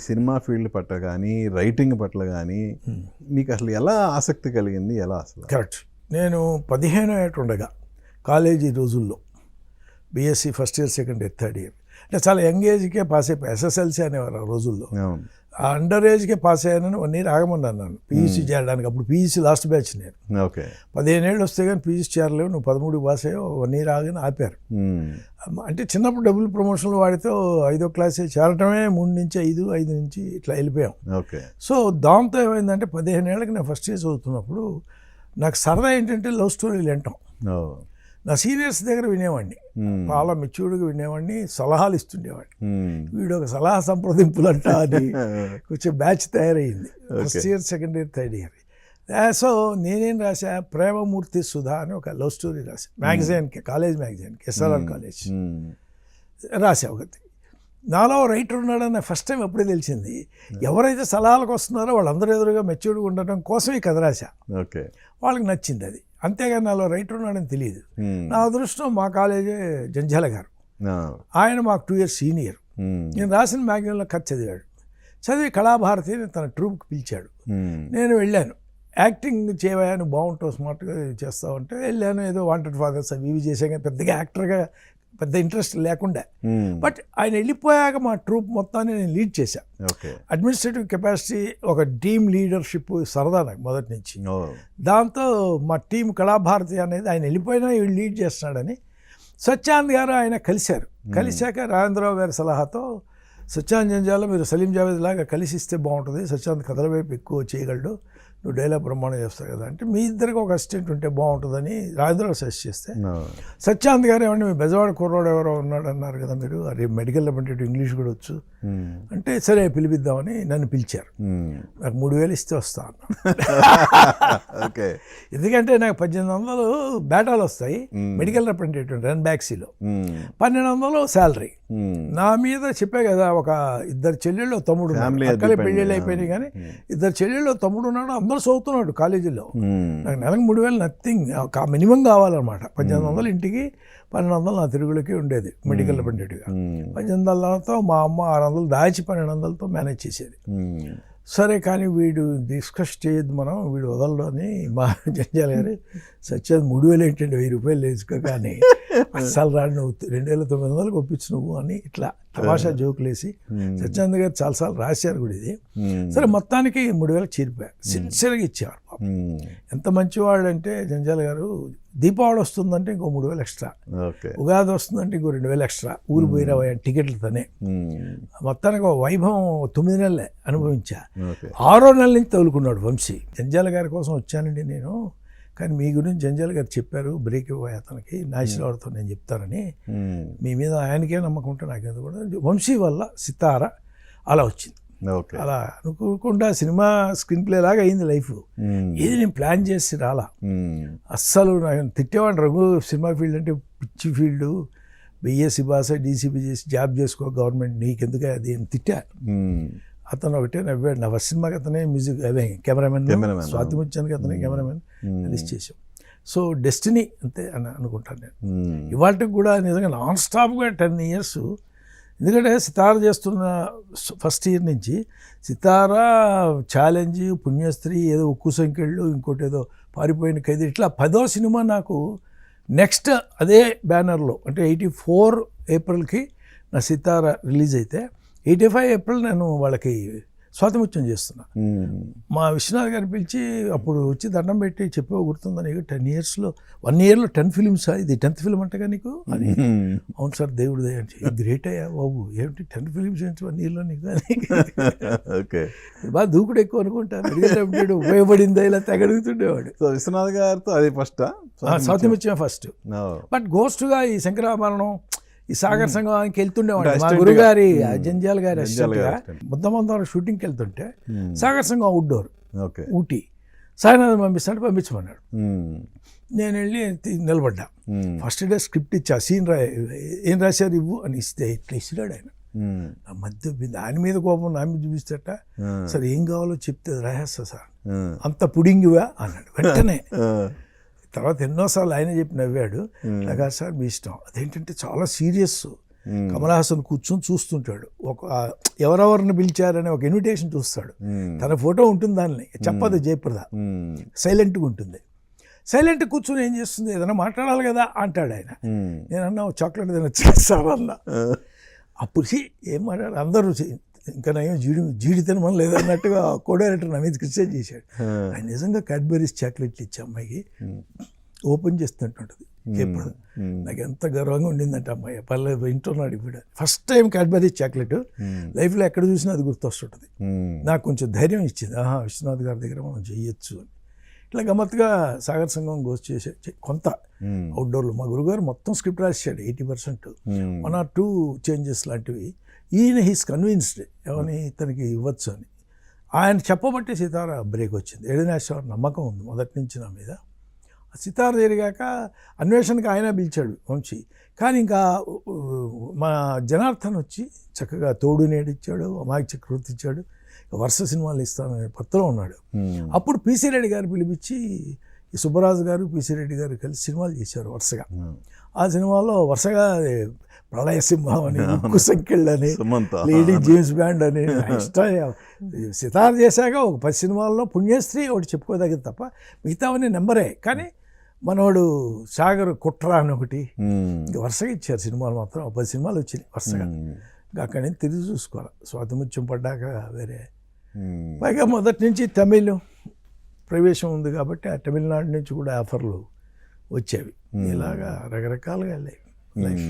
Cinema field పట్ల కానీ writing పట్ల కానీ మీకు అసలు ఎలా ఆసక్తి కలిగింది, ఎలా అసలు? కరెక్ట్. నేను 15 ఏట ఉండగా కాలేజీ రోజుల్లో BSc first year, second year, third year అంటే చాలా యంగ్ ఏజ్కే పాస్ అయిపోయి ఎస్ఎస్ఎల్సీ అనేవారు ఆ రోజుల్లో. ఆ అండర్ ఏజ్కే పాస్ అయ్యానని 1 ఇయర్ ఆగమన్నాను నన్ను పీయూసీ చేరడానికి. అప్పుడు పీయూసీ లాస్ట్ బ్యాచ్ నేను. 15 ఏళ్ళు వస్తే కానీ పీయూసీ చేరలేవు, నువ్వు 13 పాస్ అయ్యావు, 1 ఇయర్ ఆగని ఆపారు. అంటే చిన్నప్పుడు డబుల్ ప్రమోషన్లు వాడితే 5వ క్లాసే చేరటమే 3 నుంచి 5 నుంచి ఇట్లా వెళ్ళిపోయాం. సో దాంతో ఏమైందంటే 15 ఏళ్ళకి నేను ఫస్ట్ ఇయర్ చదువుతున్నప్పుడు నాకు సరదా ఏంటంటే లవ్ స్టోరీలు వింటాం. నా సీనియర్స్ దగ్గర వినేవాడిని, చాలా మెచ్యూర్డ్గా వినేవాడిని, సలహాలు ఇస్తుండేవాడిని. వీడు ఒక సలహా సంప్రదింపులంట అని కొంచెం బ్యాచ్ తయారయ్యింది first year, second year, third year. So నేనేం రాసా, ప్రేమమూర్తి సుధా అని ఒక లవ్ స్టోరీ రాసా మ్యాగజైన్కి, కాలేజ్ మ్యాగజైన్కి, ఎస్ఆర్ఆర్ కాలేజ్ రాసా ఒకటి. నాలో రైటర్ ఉన్నాడని ఫస్ట్ టైం అప్పుడే తెలిసింది. ఎవరైతే సలహాలకు వస్తున్నారో వాళ్ళందరూ ఎదురుగా మెచ్యూర్డ్గా ఉండటం కోసం ఈ కథ రాశా. వాళ్ళకి నచ్చింది అది, అంతేగాని నాలో రైటర్ ఉన్నాడని తెలియదు. నా అదృష్టం మా కాలేజే జంజాల గారు, ఆయన మాకు 2 years సీనియర్. నేను రాసిన మ్యాగజైన్లో కథ చదివాడు. చదివి కళాభారతి తన ట్రూప్కి పిలిచాడు. నేను వెళ్ళాను. యాక్టింగ్ చేయవా, నువ్వు బాగుంటావు, స్మార్ట్గా చేస్తావు అంటే వెళ్ళాను. ఏదో వాంటెడ్ ఫాదర్స్ అవి ఇవి చేసాక పెద్దగా యాక్టర్గా పెద్ద ఇంట్రెస్ట్ లేకుండా. బట్ ఆయన వెళ్ళిపోయాక మా ట్రూప్ మొత్తాన్ని నేను లీడ్ చేశాను. అడ్మినిస్ట్రేటివ్ కెపాసిటీ, ఒక టీమ్ లీడర్షిప్ సరదా నాకు మొదటి నుంచి. దాంతో మా టీం కళాభారతి అనేది ఆయన వెళ్ళిపోయినా వీళ్ళు లీడ్ చేస్తున్నాడని సత్యానంద్ గారు ఆయన కలిశారు. కలిశాక రాజేంద్రరావు గారి సలహాతో సత్యానంద్ జంజాల మీరు సలీం జావేద్ లాగా కలిసి ఇస్తే బాగుంటుంది, సత్యానంద్ కథల వైపు ఎక్కువ చేయగలడు, నువ్వు డైలాగ్ బ్రహ్మాండం చేస్తావు కదా అంటే మీ ఇద్దరికి ఒక అసిస్టెంట్ ఉంటే బాగుంటుందని రాజేంద్రరావు సజెస్ట్ చేస్తే సత్యానంద్ గారు ఏమంటే మీ బెజవాడ కుర్రోడు ఎవరో ఉన్నాడు అన్నారు కదా మీరు, అది మెడికల్ అపాయింటెడ్, ఇంగ్లీష్ కూడా వచ్చు అంటే సరే పిలిపిద్దామని నన్ను పిలిచారు. నాకు 3000 ఇస్తే వస్తా అన్నా. ఎందుకంటే నాకు 1800 బేటాలు వస్తాయి మెడికల్ రిప్రజెంటేటివ్ రన్ బ్యాక్సీలో, 1200 శాలరీ. నా మీద చెప్పే కదా, ఒక 2 చెల్లెళ్ళు తమ్ముడు, అక్కలే పెళ్ళిళ్ళు అయిపోయినాయి కానీ 2 చెల్లెళ్ళు తమ్ముడు ఉన్నాడు, అందరూ చదువుతున్నాడు కాలేజీలో. నాకు నెలకు 3000 నథింగ్, మినిమం కావాలన్నమాట. 1800 ఇంటికి, 1200 నా తిరుగులకి ఉండేది మెడికల్ రిప్రజెంటేటివ్గా. 1800తో మా అమ్మ 600 దాచి 1200తో మేనేజ్ చేసేది. సరే కానీ వీడు డిస్కస్ చేయొద్దు మనం, వీడు వదలడు అని మా జంజాల గారు సత్యాన్ని 3000 ఏంటంటే 1000 రూపాయలు వేసుకో కానీ అస్సలు రాడు, నువ్వు 2900 ఒప్పించు నువ్వు అని ఇట్లా తమాషా జోకులేసి సత్యానంద్ గారు చాలాసార్లు రాశారు కూడా ఇది. సరే మొత్తానికి 3000 చేరిపోయారు. సిన్సియర్గా ఇచ్చేవారు పాపం. ఎంత మంచివాడు అంటే జంజాల గారు, దీపావళి వస్తుందంటే ఇంకో 3000 ఎక్స్ట్రా, ఉగాది వస్తుందంటే ఇంకో 2000 ఎక్స్ట్రా, ఊరు పోయిన టికెట్లతోనే. మొత్తానికి ఒక వైభవం 9 నెలలే అనుభవించా. 6వ నెల నుంచి తగులుకున్నాడు వంశీ. జంజాల గారి కోసం వచ్చానండి నేను, కానీ మీ గురించి జంజాల గారు చెప్పారు, బ్రేక్ ఇవ్వాలి అతనికి, నాచిలవాడితో నేను చెప్తానని. మీ మీద ఆయనకే నమ్మకం ఉంటే నాకేదో కూడా. వంశీ వల్ల సితార అలా వచ్చింది. అలా అనుకోకుండా సినిమా స్క్రీన్ ప్లే లాగా అయింది లైఫ్. ఏది నేను ప్లాన్ చేసి రాలా. అస్సలు నాకు తిట్టేవాడిని, రఘు సినిమా ఫీల్డ్ అంటే పిచ్చి ఫీల్డు, బీఎస్సీ పాస్ డీసీపీ చేసి జాబ్ చేసుకో, గవర్నమెంట్ నీకెందుకు అది అని తిట్టా. అతను ఒకటే నవ్వాడు. నా ఫస్ట్ సినిమాకి అతనే మ్యూజిక్, అదే కెమెరామెన్, స్వాతి ముత్యానికి అతనే కెమెరామెన్ రిలీజ్ చేసాం. సో డెస్టినీ అంతే అని అనుకుంటాను నేను. ఇవాళకి కూడా నిజంగా నాన్ స్టాప్గా 10 years. ఎందుకంటే సితార చేస్తున్న ఫస్ట్ ఇయర్ నుంచి సితార, ఛాలెంజ్, పుణ్యస్త్రీ, ఏదో ఉక్కు సంఖ్యలు, ఇంకోటి ఏదో పారిపోయిన ఖైదీ, ఇట్లా 10వ సినిమా నాకు నెక్స్ట్ అదే బ్యానర్లో. అంటే 84 ఏప్రిల్కి నా సితార రిలీజ్ అయితే 85 ఏప్రిల్ నేను వాళ్ళకి స్వాతిముత్యం చేస్తున్నా. మా విశ్వనాథ్ గారు పిలిచి అప్పుడు వచ్చి దండం పెట్టి చెప్పేవో గుర్తుందా నీకు, 10 yearsలో 1 yearలో 10 films, ఇది 10th film అంటగా నీకు అని. అవును సార్ దేవుడు దయండి, గ్రేట్ అయ్యా బాబు, ఏమిటి 10 films ఏంటి 1 yearలో నీకు అని. బాగా దూకుడు ఎక్కువ అనుకుంటాను, ఉపయోగపడిందా ఇలా తెగడుగుతుండేవాడు. విశ్వనాథ్ గారితో అది ఫస్ట్ స్వాతిముత్యం ఫస్ట్. బట్ గోస్ట్గా ఈ శంకరాభరణం, ఈ సాగర్ సంఘానికి వెళ్తుండేవాడు మా గురుగారి జంజాల గారి అసిస్టెంట్గా. ముద్దమందరం షూటింగ్కి వెళ్తుంటే సాగర్ సంఘం అవుట్డోర్ ఊటీ, సాయినాథన్ పంపించమన్నాడు. నేను వెళ్ళి నిలబడ్డా. ఫస్ట్ డే స్క్రిప్ట్ ఇచ్చా, సీన్ ఏం రాశారు ఇవ్వు అని ఇస్తే ఇట్లా ఇచ్చినాడు ఆయన. నా మధ్య ఆయన మీద కోపం నా మీద చూపిస్తేట, సార్ ఏం కావాలో చెప్తే రాసేస్తా సార్, అంత పుడింగివా అన్నాడు వెంటనే. తర్వాత ఎన్నోసార్లు ఆయన చెప్పి నవ్వాడు. అలాగా సార్ మీ ఇష్టం. అదేంటంటే చాలా సీరియస్, కమల్ హాసన్ కూర్చొని చూస్తుంటాడు. ఒక ఎవరెవరిని పిలిచారనే ఒక ఇన్విటేషన్ చూస్తాడు. తన ఫోటో ఉంటుంది దాన్ని, చెప్పదు జయప్రద, సైలెంట్గా ఉంటుంది. సైలెంట్ కూర్చొని ఏం చేస్తుంది, ఏదైనా మాట్లాడాలి కదా అంటాడు ఆయన. నేనన్నా చాక్లెట్ ఏదైనా చేస్తావన్నా. అప్పుడు ఏం మాట్లాడాలి, అందరూ ఇంకా నయం జీడి తినమని లేదన్నట్టుగా కో డైరెక్టర్ నా మీద క్రిటిసైజ్ చేశాడు. ఆయన నిజంగా క్యాడ్బరీస్ చాక్లెట్లు ఇచ్చే అమ్మాయికి ఓపెన్ చేస్తుంటుంటుంది ఎప్పుడు. నాకు ఎంత గర్వంగా ఉండిందంటే అమ్మాయి పర్లేదు వింటున్నాడు ఇప్పుడు. ఫస్ట్ టైం క్యాడ్బరీస్ చాక్లెట్ లైఫ్లో ఎక్కడ చూసినా అది గుర్తొస్తుంటుంది. నాకు కొంచెం ధైర్యం ఇచ్చింది, విశ్వనాథ్ గారి దగ్గర మనం చేయొచ్చు అని. ఇట్లా గమ్మత్తుగా సాగర్ సంగం గోస్ట్ చేసే కొంత అవుట్డోర్లో మా గురుగారు మొత్తం స్క్రిప్ట్ రాసాడు 80%, 1 or 2 చేంజెస్ లాంటివి. ఈయన హీస్ కన్విన్స్డ్ ఏమని ఇతనికి ఇవ్వచ్చు అని. ఆయన చెప్పబట్టి సితార బ్రేక్ వచ్చింది. ఏడినాశ్వర నమ్మకం ఉంది మొదటి నుంచి నా మీద. సితార జరిగాక అన్వేషణకి ఆయన పిలిచాడు వంశీ. కానీ ఇంకా మా జనార్దన్ వచ్చి చక్కగా తోడు నేడిచ్చాడు, అమాయక చక్రవర్తి ఇచ్చాడు, వరుస సినిమాలు ఇస్తాననే పత్రం ఉన్నాడు. అప్పుడు పిసి రెడ్డి గారు పిలిపించి సుబ్బరాజు గారు పిసి రెడ్డి గారు కలిసి సినిమాలు చేశారు వరుసగా. ఆ సినిమాలో వరుసగా ప్రళయ సింహం అని, ఉక్కు సంఖ్యలని, లేడీ జేమ్స్ బ్యాండ్ అని ఇష్టం. సితార్ చేశాక ఒక 10 సినిమాల్లో పుణ్యశ్రీ ఒకటి చెప్పుకోదగ్గది తప్ప మిగతావన్నీ నెంబరే. కానీ మనోడు సాగర్ కుట్ర అని ఒకటి ఇంకా వరుసగా ఇచ్చారు సినిమాలు. మాత్రం 10 సినిమాలు వచ్చినాయి వరుసగా. ఇంకా అక్కడి నుంచి తిరిగి చూసుకోవాలి. స్వాతిముత్యం పడ్డాక వేరే. పైగా మొదటి నుంచి తమిళ్ ప్రవేశం ఉంది కాబట్టి ఆ తమిళనాడు నుంచి కూడా ఆఫర్లు వచ్చేవి. ఇలాగా రకరకాలుగా వెళ్ళాయి లైఫ్.